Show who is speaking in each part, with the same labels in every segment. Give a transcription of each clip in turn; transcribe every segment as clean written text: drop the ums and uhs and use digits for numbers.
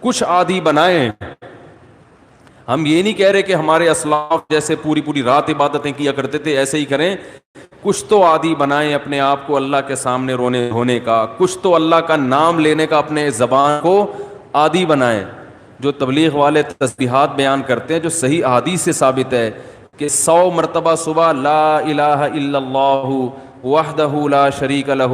Speaker 1: کچھ عادی بنائیں. ہم یہ نہیں کہہ رہے کہ ہمارے اسلاف جیسے پوری پوری رات عبادتیں کیا کرتے تھے ایسے ہی کریں. کچھ تو عادی بنائیں اپنے آپ کو اللہ کے سامنے رونے ہونے کا, کچھ تو اللہ کا نام لینے کا اپنے زبان کو عادی بنائیں. جو تبلیغ والے تسبیحات بیان کرتے ہیں جو صحیح احادیث سے ثابت ہے کہ 100 مرتبہ صبح لا الہ الا اللہ وحدہ لا شریک لہ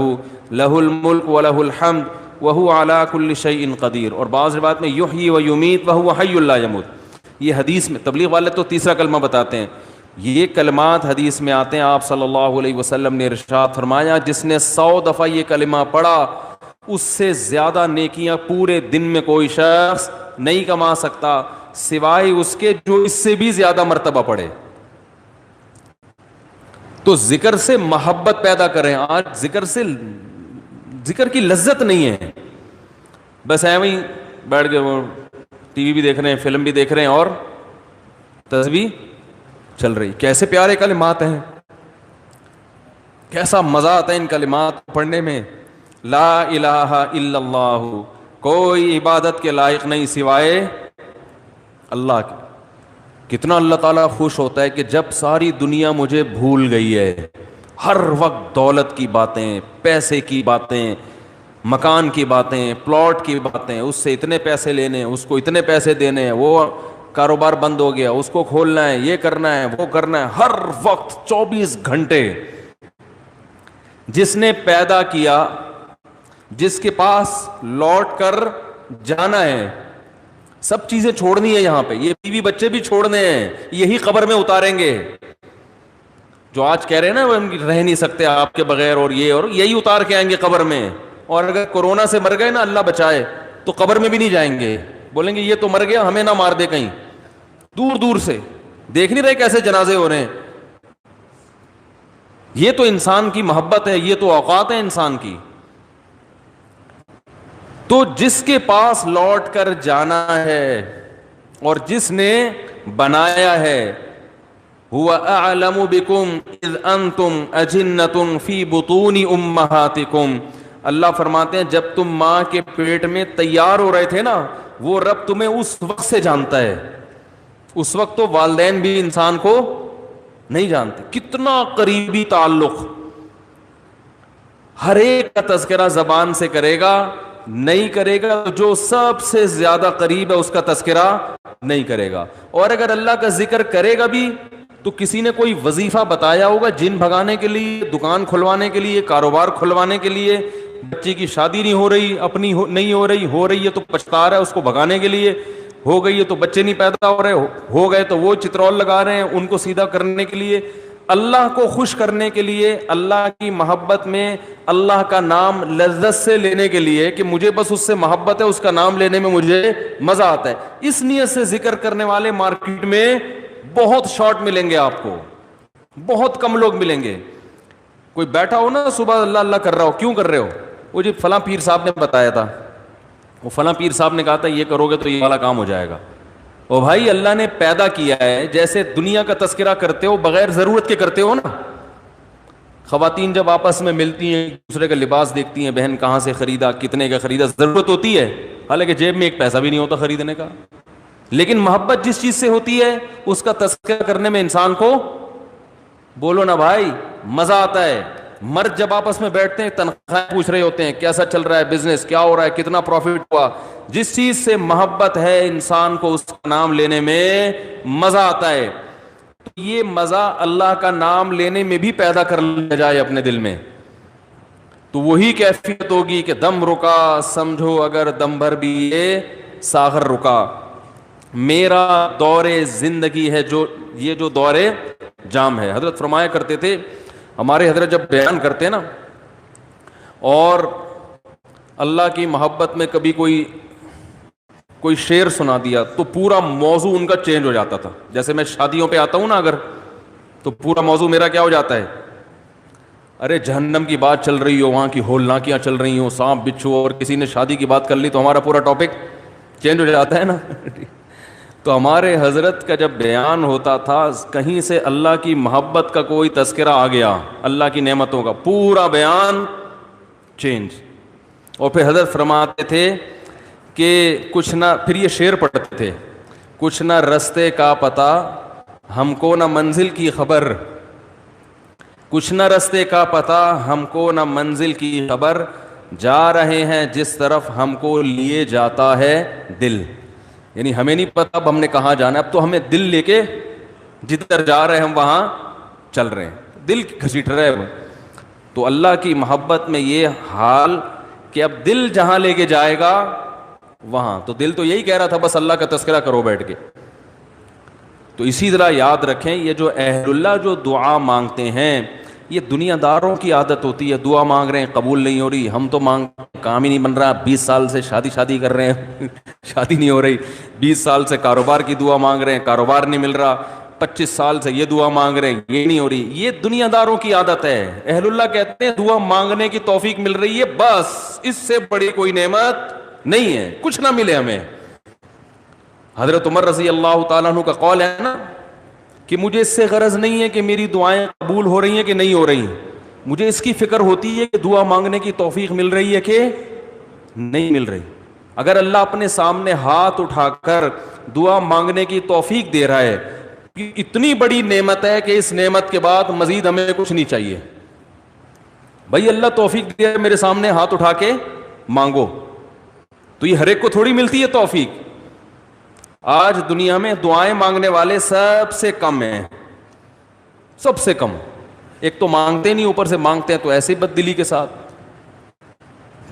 Speaker 1: لہ الملک ولہ الحمد وہو علی کل شیء قدیر, اور بعض روایت میں یحیی و یمیت وہو حی لا یموت. یہ حدیث میں تبلیغ والے تو تیسرا کلمہ بتاتے ہیں, یہ کلمات حدیث میں آتے ہیں. آپ صلی اللہ علیہ وسلم نے ارشاد فرمایا جس نے 100 دفعہ یہ کلمہ پڑھا اس سے زیادہ نیکیاں پورے دن میں کوئی شخص نہیں کما سکتا سوائے اس کے جو اس سے بھی زیادہ مرتبہ پڑھے. تو ذکر سے محبت پیدا کریں. آج ذکر کی لذت نہیں ہے, بس ایویں ہی بیٹھ کے ٹی وی بھی دیکھ رہے ہیں, فلم بھی دیکھ رہے ہیں اور تسبیح چل رہی. کیسے پیارے کلمات ہیں, کیسا مزہ آتا ہے ان کلمات پڑھنے میں. لا الہ الا اللہ, کوئی عبادت کے لائق نہیں سوائے اللہ کی. کتنا اللہ تعالیٰ خوش ہوتا ہے کہ جب ساری دنیا مجھے بھول گئی ہے, ہر وقت دولت کی باتیں, پیسے کی باتیں, مکان کی باتیں, پلاٹ کی باتیں, اس سے اتنے پیسے لینے, اس کو اتنے پیسے دینے, وہ کاروبار بند ہو گیا اس کو کھولنا ہے, یہ کرنا ہے وہ کرنا ہے, ہر وقت 24 گھنٹے. جس نے پیدا کیا, جس کے پاس لوٹ کر جانا ہے, سب چیزیں چھوڑنی ہے یہاں پہ, یہ بیوی بچے بھی چھوڑنے ہیں, یہی قبر میں اتاریں گے. جو آج کہہ رہے ہیں نا وہ رہ نہیں سکتے آپ کے بغیر, اور یہ اور یہی اتار کے آئیں گے قبر میں. اور اگر کورونا سے مر گئے نا, اللہ بچائے, تو قبر میں بھی نہیں جائیں گے, بولیں گے یہ تو مر گیا ہمیں نہ مار دے کہیں. دور دور سے دیکھ نہیں رہے کیسے جنازے ہو رہے ہیں. یہ تو انسان کی محبت ہے, یہ تو اوقات ہے انسان کی. تو جس کے پاس لوٹ کر جانا ہے اور جس نے بنایا ہے, هو اعلم بكم اذ انتم اجنة في بطون امهاتكم, اللہ فرماتے ہیں جب تم ماں کے پیٹ میں تیار ہو رہے تھے نا, وہ رب تمہیں اس وقت سے جانتا ہے. اس وقت تو والدین بھی انسان کو نہیں جانتے. کتنا قریبی تعلق, ہر ایک کا تذکرہ زبان سے کرے گا, نہیں کرے گا تو جو سب سے زیادہ قریب ہے اس کا تذکرہ نہیں کرے گا. اور اگر اللہ کا ذکر کرے گا بھی تو کسی نے کوئی وظیفہ بتایا ہوگا جن بھگانے کے لیے, دکان کھلوانے کے لیے, کاروبار کھلوانے کے لیے, بچے کی شادی نہیں ہو رہی, اپنی نہیں ہو رہی ہے تو پچھتا رہا ہے اس کو بھگانے کے لیے, ہو گئی ہے تو بچے نہیں پیدا ہو رہے, ہو گئے تو وہ چترول لگا رہے ہیں ان کو سیدھا کرنے کے لیے. اللہ کو خوش کرنے کے لیے, اللہ کی محبت میں اللہ کا نام لذت سے لینے کے لیے کہ مجھے بس اس سے محبت ہے, اس کا نام لینے میں مجھے مزہ آتا ہے, اس نیت سے ذکر کرنے والے مارکیٹ میں بہت شارٹ ملیں گے آپ کو, بہت کم لوگ ملیں گے. کوئی بیٹھا ہو نا صبح اللہ اللہ کر رہا ہو, کیوں کر رہے ہو, وہ جی فلاں پیر صاحب نے بتایا تھا, وہ فلاں پیر صاحب نے کہا تھا یہ کرو گے تو یہ والا کام ہو جائے گا. او بھائی اللہ نے پیدا کیا ہے, جیسے دنیا کا تذکرہ کرتے ہو بغیر ضرورت کے کرتے ہو نا. خواتین جب آپس میں ملتی ہیں دوسرے کا لباس دیکھتی ہیں, بہن کہاں سے خریدا, کتنے کا خریدا, ضرورت ہوتی ہے, حالانکہ جیب میں ایک پیسہ بھی نہیں ہوتا خریدنے کا. لیکن محبت جس چیز سے ہوتی ہے اس کا تذکرہ کرنے میں انسان کو, بولو نا بھائی, مزہ آتا ہے. مرد جب آپس میں بیٹھتے ہیں تنخواہ پوچھ رہے ہوتے ہیں, کیسا چل رہا ہے بزنس, کیا ہو رہا ہے, کتنا پروفٹ ہوا. جس چیز سے محبت ہے انسان کو اس کا نام لینے میں مزہ آتا ہے. تو یہ مزہ اللہ کا نام لینے میں بھی پیدا کر لیا جائے اپنے دل میں, تو وہی کیفیت ہوگی کہ دم رکا سمجھو اگر دم بھر بھی یہ ساغر رکا. میرا دور زندگی ہے جو یہ جو دور جام ہے. حضرت فرمایا کرتے تھے, ہمارے حضرت جب بیان کرتے نا اور اللہ کی محبت میں کبھی کوئی شعر سنا دیا تو پورا موضوع ان کا چینج ہو جاتا تھا. جیسے میں شادیوں پہ آتا ہوں نا اگر, تو پورا موضوع میرا کیا ہو جاتا ہے, ارے جہنم کی بات چل رہی ہو, وہاں کی ہولناکیاں چل رہی ہوں, سانپ بچھو, اور کسی نے شادی کی بات کر لی تو ہمارا پورا ٹاپک چینج ہو جاتا ہے نا. تو ہمارے حضرت کا جب بیان ہوتا تھا کہیں سے اللہ کی محبت کا کوئی تذکرہ آ گیا, اللہ کی نعمتوں کا, پورا بیان چینج. اور پھر حضرت فرماتے تھے کہ کچھ نہ، پھر یہ شعر پڑھتے تھے، کچھ نہ رستے کا پتہ ہم کو نہ منزل کی خبر، کچھ نہ رستے کا پتہ ہم کو نہ منزل کی خبر، جا رہے ہیں جس طرف ہم کو لیے جاتا ہے دل. یعنی ہمیں نہیں پتہ اب ہم نے کہاں جانا ہے، اب تو ہمیں دل لے کے جدھر جا رہے ہیں ہم وہاں چل رہے ہیں، دل گھسیٹ رہے ہیں. تو اللہ کی محبت میں یہ حال کہ اب دل جہاں لے کے جائے گا وہاں، تو دل تو یہی کہہ رہا تھا بس اللہ کا تذکرہ کرو بیٹھ کے. تو اسی طرح یاد رکھیں، یہ جو اہل اللہ جو دعا مانگتے ہیں، یہ دنیا داروں کی عادت ہوتی ہے. دعا مانگ رہے ہیں قبول نہیں ہو رہی، ہم تو کام ہی نہیں بن رہا، 20 سال سے شادی کر رہے ہیں شادی نہیں ہو رہی، 20 سال سے کاروبار کی دعا مانگ رہے ہیں، کاروبار نہیں مل رہا، 25 سال سے یہ دعا مانگ رہے ہیں، یہ نہیں ہو رہی. یہ دنیا داروں کی عادت ہے. اہل اللہ کہتے ہیں دعا مانگنے کی توفیق مل رہی ہے، بس اس سے بڑی کوئی نعمت نہیں ہے، کچھ نہ ملے ہمیں. حضرت عمر رضی اللہ تعالیٰ عنہ کا قول ہے نا کہ مجھے اس سے غرض نہیں ہے کہ میری دعائیں قبول ہو رہی ہیں کہ نہیں ہو رہی، مجھے اس کی فکر ہوتی ہے کہ دعا مانگنے کی توفیق مل رہی ہے کہ نہیں مل رہی. اگر اللہ اپنے سامنے ہاتھ اٹھا کر دعا مانگنے کی توفیق دے رہا ہے، اتنی بڑی نعمت ہے کہ اس نعمت کے بعد مزید ہمیں کچھ نہیں چاہیے. بھائی اللہ توفیق دے میرے سامنے ہاتھ اٹھا کے مانگو، تو یہ ہر ایک کو تھوڑی ملتی ہے توفیق. آج دنیا میں دعائیں مانگنے والے سب سے کم ہیں، سب سے کم. ایک تو مانگتے نہیں، اوپر سے مانگتے ہیں تو ایسے بد دلی کے ساتھ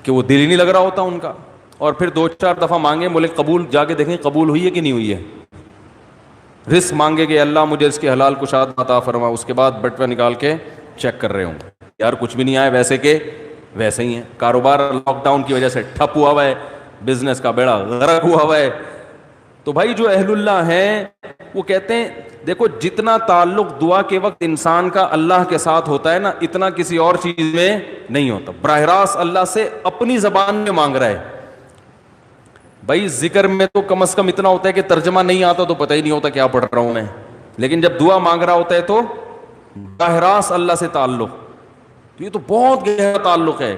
Speaker 1: کہ وہ دل ہی نہیں لگ رہا ہوتا ان کا. اور پھر 2-4 دفعہ مانگے، بولے قبول، جا کے دیکھیں قبول ہوئی ہے کہ نہیں ہوئی ہے. رزق مانگے کہ اللہ مجھے اس کے حلال کشاد عطا فرما، اس کے بعد بٹوہ نکال کے چیک کر رہے ہوں، یار کچھ بھی نہیں آیا، ویسے کہ ویسے ہی ہے. کاروبار لاک ڈاؤن کی وجہ سے ٹھپ ہوا ہوا ہے، بزنس کا بیڑا غرق ہوا ہوا ہے. تو بھائی جو اہل اللہ ہیں وہ کہتے ہیں دیکھو جتنا تعلق دعا کے وقت انسان کا اللہ کے ساتھ ہوتا ہے نا، اتنا کسی اور چیز میں نہیں ہوتا. براہ راست اللہ سے اپنی زبان میں مانگ رہا ہے. بھائی ذکر میں تو کم از کم اتنا ہوتا ہے کہ ترجمہ نہیں آتا تو پتہ ہی نہیں ہوتا کیا پڑھ رہا ہوں میں، لیکن جب دعا مانگ رہا ہوتا ہے تو براہ راست اللہ سے تعلق، تو یہ تو بہت گہرا تعلق ہے.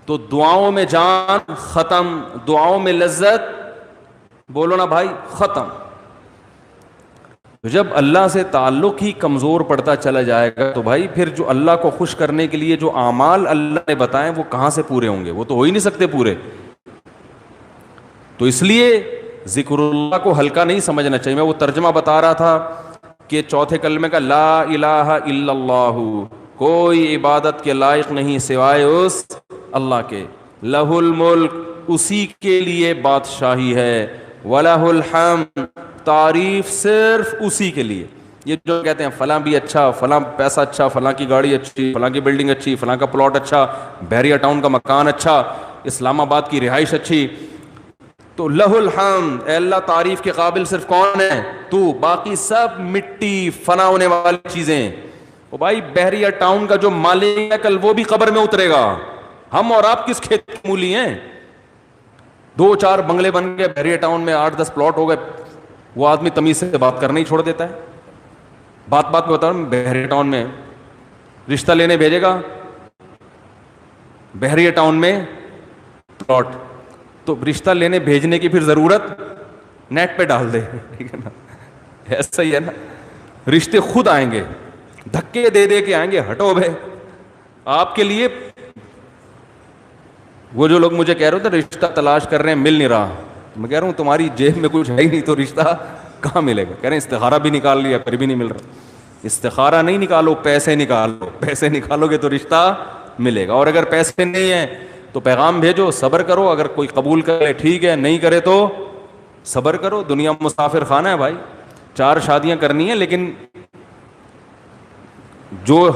Speaker 1: تو دعاؤں میں جان ختم، دعاؤں میں لذت، بولو نا بھائی، ختم. جب اللہ سے تعلق ہی کمزور پڑتا چلا جائے گا تو بھائی پھر جو اللہ کو خوش کرنے کے لیے جو اعمال اللہ نے بتائے وہ کہاں سے پورے ہوں گے؟ وہ تو ہو ہی نہیں سکتے پورے. تو اس لیے ذکر اللہ کو ہلکا نہیں سمجھنا چاہیے. میں وہ ترجمہ بتا رہا تھا کہ چوتھے کلمے کا لا الہ الا اللہ، کوئی عبادت کے لائق نہیں سوائے اس اللہ کے. لہ الملک، اسی کے لیے بادشاہی ہے. وَلَهُ الْحَمْدُ، تعریف صرف اسی کے لیے. یہ جو کہتے ہیں فلاں بھی اچھا، فلاں پیسہ اچھا، فلاں کی گاڑی اچھی، فلاں کی بلڈنگ اچھی، فلاں کا پلاٹ اچھا، بحریہ ٹاؤن کا مکان اچھا، اسلام آباد کی رہائش اچھی، تو لہ الحمد، اے اللہ تعریف کے قابل صرف کون ہے؟ تو. باقی سب مٹی، فنا ہونے والی چیزیں. او بھائی بحریہ ٹاؤن کا جو مالک ہے کل وہ بھی قبر میں اترے گا. ہم اور آپ کس کھیت کی مولی ہیں؟ 2-4 بنگلے بن گئے بحریہ ٹاؤن میں، 8-10 پلاٹ ہو گئے، وہ آدمی تمیز سے بات کرنا ہی چھوڑ دیتا ہے. بات میں بتا رہا ہوں، بحریہ ٹاؤن میں رشتہ لینے بھیجے گا، بحریہ ٹاؤن میں پلاٹ، تو رشتہ لینے بھیجنے کی پھر ضرورت نیٹ پہ ڈال دے، ٹھیک ہے نا؟ ایسا ہی ہے نا، رشتے خود آئیں گے، دھکے دے دے کے آئیں گے. ہٹو بھائی، آپ کے لیے وہ جو لوگ مجھے کہہ رہے تھے رشتہ تلاش کر رہے ہیں مل نہیں رہا، میں کہہ رہا ہوں تمہاری جیب میں کچھ ہے ہی نہیں تو رشتہ کہاں ملے گا؟ کہہ رہے ہیں استخارہ بھی نکال لیا پھر بھی نہیں مل رہا. استخارہ نہیں نکالو، پیسے نکالو، پیسے نکالو گے تو رشتہ ملے گا. اور اگر پیسے نہیں ہیں تو پیغام بھیجو، صبر کرو، اگر کوئی قبول کرے ٹھیک ہے، نہیں کرے تو صبر کرو. دنیا مسافر خانہ ہے بھائی، 4 شادیاں کرنی ہیں، لیکن جو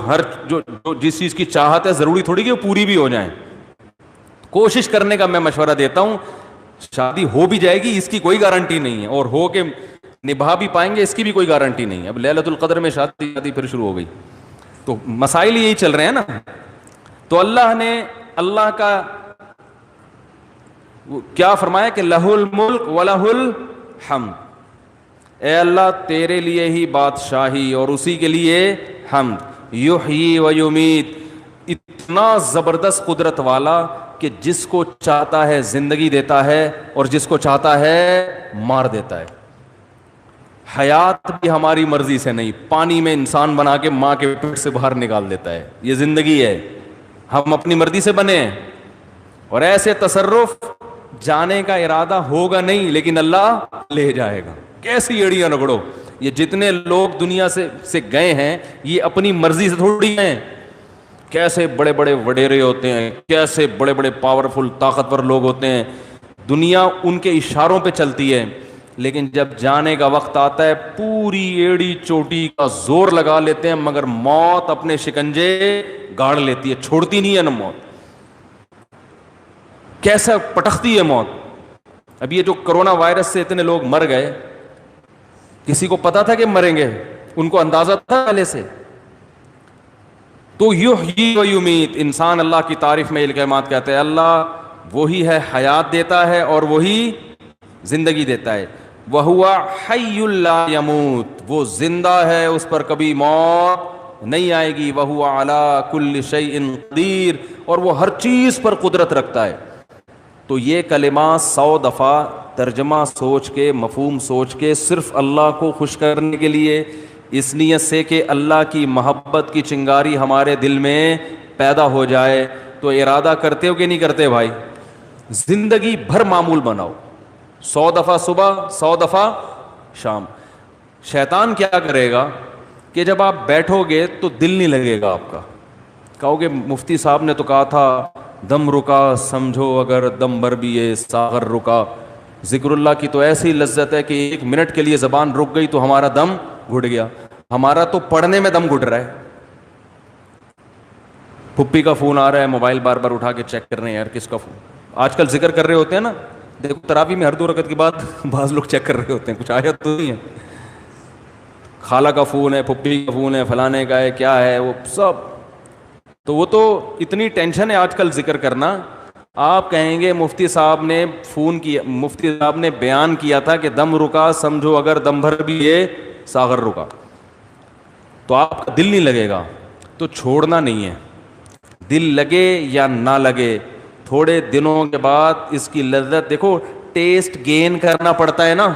Speaker 1: جس چیز کی چاہت ہے ضروری تھوڑی کہ وہ پوری بھی ہو جائیں. کوشش کرنے کا میں مشورہ دیتا ہوں. شادی ہو بھی جائے گی اس کی کوئی گارنٹی نہیں ہے، اور ہو کے نبھا بھی پائیں گے اس کی بھی کوئی گارنٹی نہیں ہے. اب لیلۃ القدر میں شادی پھر شروع ہو گئی، تو مسائل یہی چل رہے ہیں نا. تو اللہ نے اللہ کا کیا فرمایا کہ لہ الملک ولہ الحمد، اے اللہ تیرے لیے ہی بادشاہی اور اسی کے لیے حمد. یحیی و یمیت، اتنا زبردست قدرت والا کہ جس کو چاہتا ہے زندگی دیتا ہے اور جس کو چاہتا ہے مار دیتا ہے. حیات بھی ہماری مرضی سے نہیں, پانی میں انسان بنا کے ماں کے پیٹ سے باہر نکال دیتا ہے. یہ زندگی ہے, ہم اپنی مرضی سے بنے ہیں. اور ایسے تصرف جانے کا ارادہ ہوگا نہیں, لیکن اللہ لے جائے گا. کیسی ایڑیاں رگڑو, یہ جتنے لوگ دنیا سے گئے ہیں یہ اپنی مرضی سے تھوڑی ہیں. کیسے بڑے بڑے وڈیرے ہوتے ہیں, کیسے بڑے بڑے پاورفل طاقتور لوگ ہوتے ہیں, دنیا ان کے اشاروں پہ چلتی ہے. لیکن جب جانے کا وقت آتا ہے پوری ایڑی چوٹی کا زور لگا لیتے ہیں, مگر موت اپنے شکنجے گاڑ لیتی ہے, چھوڑتی نہیں ہے نا موت. کیسا پٹختی ہے موت. اب یہ جو کرونا وائرس سے اتنے لوگ مر گئے, کسی کو پتا تھا کہ مریں گے؟ ان کو اندازہ تھا پہلے سے؟ تو یحیی و یمیت, انسان اللہ کی تعریف میں یہ کلمات کہتے ہیں, اللہ وہی ہے حیات دیتا ہے اور وہی زندگی دیتا ہے. وَهُوَ حَيٌّ لَا يَمُوتُ, وہ زندہ ہے, اس پر کبھی موت نہیں آئے گی. وَهُوَ عَلَى كُلِّ شَيْءٍ قَدِيرٌ, اور وہ ہر چیز پر قدرت رکھتا ہے. تو یہ کلمہ 100 دفعہ ترجمہ سوچ کے, مفہوم سوچ کے, صرف اللہ کو خوش کرنے کے لیے, اس نیت سے کہ اللہ کی محبت کی چنگاری ہمارے دل میں پیدا ہو جائے, تو ارادہ کرتے ہو کہ نہیں کرتے بھائی؟ زندگی بھر معمول بناؤ, 100 دفعہ صبح, 100 دفعہ شام. شیطان کیا کرے گا کہ جب آپ بیٹھو گے تو دل نہیں لگے گا آپ کا. کہو گے مفتی صاحب نے تو کہا تھا دم رکا سمجھو اگر دم بھر بھی ہے ساغر رکا. ذکر اللہ کی تو ایسی لذت ہے کہ 1 منٹ کے لیے زبان رک گئی تو ہمارا دم گھٹ گیا. ہمارا تو پڑھنے میں دم گھٹ رہا ہے. پھپھی کا فون آ رہا ہے, موبائل بار بار اٹھا کے چیک کر رہے ہیں, یار کس کا فون. آج کل ذکر کر رہے ہوتے ہیں نا, دیکھو تراویح میں ہر 2 رکعت کے بعد بعض لوگ چیک کر رہے ہوتے ہیں, کچھ آیا تو نہیں ہے. خالہ کا فون ہے, پھپھی کا فون ہے, فلانے کا ہے, کیا ہے وہ سب. تو وہ تو اتنی ٹینشن ہے آج کل ذکر کرنا. آپ کہیں گے مفتی صاحب نے فون کیا, مفتی صاحب نے بیان کیا تھا کہ دم رکا سمجھو اگر دم بھر بھی یہ ساغر رکا, تو آپ کا دل نہیں لگے گا. تو چھوڑنا نہیں ہے, دل لگے یا نہ لگے, تھوڑے دنوں کے بعد اس کی لذت دیکھو, ٹیسٹ گین کرنا پڑتا ہے نا.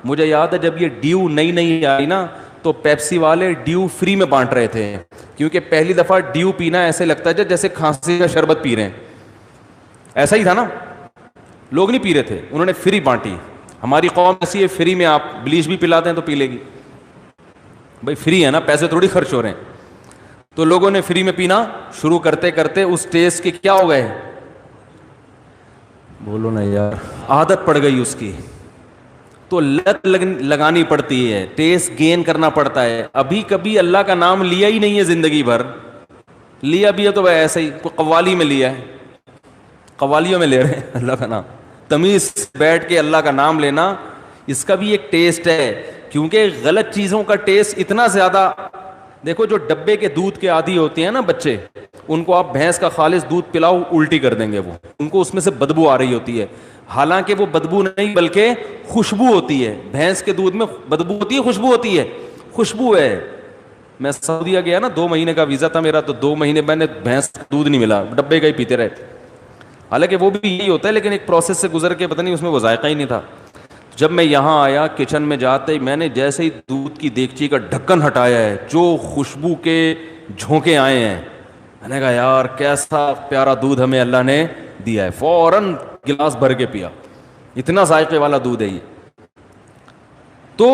Speaker 1: مجھے یاد ہے جب یہ ڈیو نئی آئی نا, تو پیپسی والے ڈیو فری میں بانٹ رہے تھے, کیونکہ پہلی دفعہ ڈیو پینا ایسے لگتا ہے جیسے کھانسی کا شربت پی رہے ہیں. ایسا ہی تھا نا, لوگ نہیں پی رہے تھے, انہوں نے فری بانٹی. ہماری قوم ایسی ہے, فری میں آپ بلیچ بھی پلاتے ہیں تو پی لے گی. بھائی فری ہے نا, پیسے تھوڑی خرچ ہو رہے ہیں. تو لوگوں نے فری میں پینا شروع کرتے کرتے اس ٹیسٹ کے کیا ہو گئے, بولو نا یار, عادت پڑ گئی اس کی. تو لت لگانی پڑتی ہے, ٹیسٹ گین کرنا پڑتا ہے. ابھی کبھی اللہ کا نام لیا ہی نہیں ہے زندگی بھر, لیا بھی ہے تو ایسے ہی کوئی قوالی میں لیا ہے, قوالیوں میں لے رہے ہیں اللہ کا نام. تمیز بیٹھ کے اللہ کا نام لینا, اس کا بھی ایک ٹیسٹ ہے. کیونکہ غلط چیزوں کا ٹیسٹ اتنا زیادہ, دیکھو جو ڈبے کے دودھ کے عادی ہوتے ہیں نا بچے, ان کو آپ بھینس کا خالص دودھ پلاؤ الٹی کر دیں گے وہ, ان کو اس میں سے بدبو آ رہی ہوتی ہے. حالانکہ وہ بدبو نہیں بلکہ خوشبو ہوتی ہے. بھینس کے دودھ میں بدبو ہوتی ہے, خوشبو ہوتی ہے, خوشبو ہے. میں سعودیہ گیا نا, 2 مہینے کا ویزا تھا میرا, تو 2 مہینے میں نے بھینس کا دودھ نہیں ملا, ڈبے کا ہی پیتے رہے. حالانکہ وہ بھی یہی ہوتا ہے, لیکن ایک پروسیس سے گزر کے پتہ نہیں اس میں وہ ذائقہ ہی نہیں تھا. جب میں یہاں آیا کچن میں جاتے ہی میں نے جیسے ہی دودھ کی دیگچی کا ڈھکن ہٹایا ہے, جو خوشبو کے جھونکے آئے ہیں, میں نے کہا یار کیسا پیارا دودھ ہمیں اللہ نے دیا ہے. فوراً گلاس بھر کے پیا, اتنا ذائقے والا دودھ ہے یہ. تو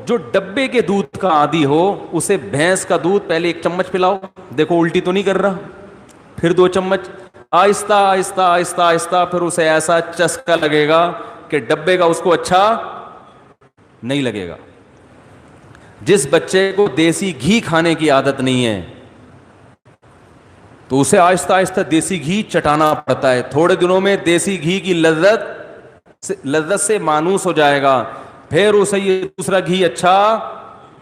Speaker 1: جو ڈبے کے دودھ کا عادی ہو اسے بھینس کا دودھ پہلے 1 چمچ پلاؤ, دیکھو الٹی تو نہیں کر رہا, پھر 2 چمچ, آہستہ آہستہ آہستہ آہستہ, پھر اسے ایسا چسکا لگے گا کہ ڈبے کا اس کو اچھا نہیں لگے گا. جس بچے کو دیسی گھی کھانے کی عادت نہیں ہے تو اسے آہستہ آہستہ دیسی گھی چٹانا پڑتا ہے. تھوڑے دنوں میں دیسی گھی کی لذت سے مانوس ہو جائے گا, پھر اسے یہ دوسرا گھی اچھا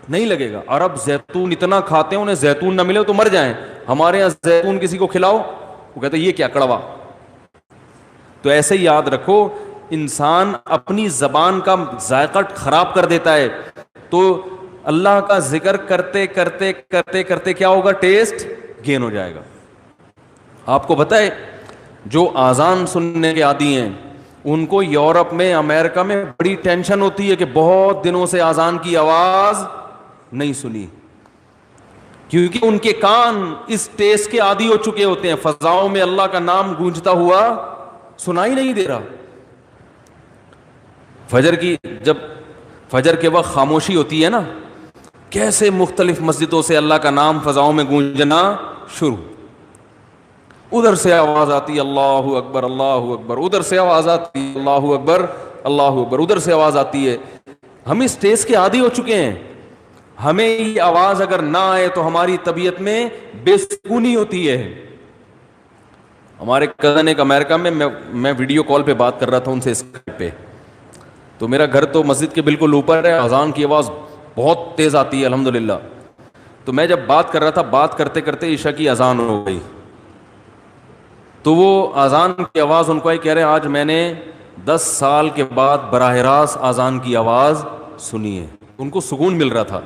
Speaker 1: نہیں لگے گا. اور اب زیتون اتنا کھاتے ہیں, انہیں زیتون نہ ملے تو مر جائیں. ہمارے یہاں زیتون کسی کو کھلاؤ وہ کہتے ہیں یہ کیا کڑوا. تو ایسے ہی یاد رکھو, انسان اپنی زبان کا ذائقہ خراب کر دیتا ہے. تو اللہ کا ذکر کرتے کرتے کرتے کرتے کیا ہوگا, ٹیسٹ گین ہو جائے گا. آپ کو پتہ ہے جو آزان سننے کے عادی ہیں ان کو یورپ میں امریکہ میں بڑی ٹینشن ہوتی ہے کہ بہت دنوں سے آزان کی آواز نہیں سنی، کیونکہ ان کے کان اس تیز کے عادی ہو چکے ہوتے ہیں، فضاؤں میں اللہ کا نام گونجتا ہوا سنائی نہیں دے رہا۔ جب فجر کے وقت خاموشی ہوتی ہے نا، کیسے مختلف مسجدوں سے اللہ کا نام فضاؤں میں گونجنا شروع، ادھر سے آواز آتی اللہ اکبر اللہ اکبر، ادھر سے آواز آتی اللہ اکبر اللہ اکبر، ادھر سے آواز آتی ہے۔ ہم اس تیز کے عادی ہو چکے ہیں، ہمیں یہ آواز اگر نہ آئے تو ہماری طبیعت میں بے سکونی ہوتی ہے۔ ہمارے کزن ایک امریکہ میں ویڈیو کال پہ بات کر رہا تھا ان سے اسکائپ پہ، تو میرا گھر تو مسجد کے بالکل اوپر ہے، اذان کی آواز بہت تیز آتی ہے الحمدللہ۔ تو میں جب بات کر رہا تھا، بات کرتے کرتے عشاء کی اذان ہو گئی، تو وہ اذان کی آواز ان کو آئی، کہہ رہے آج میں نے 10 سال کے بعد براہ راست اذان کی آواز سنی ہے، ان کو سکون مل رہا تھا۔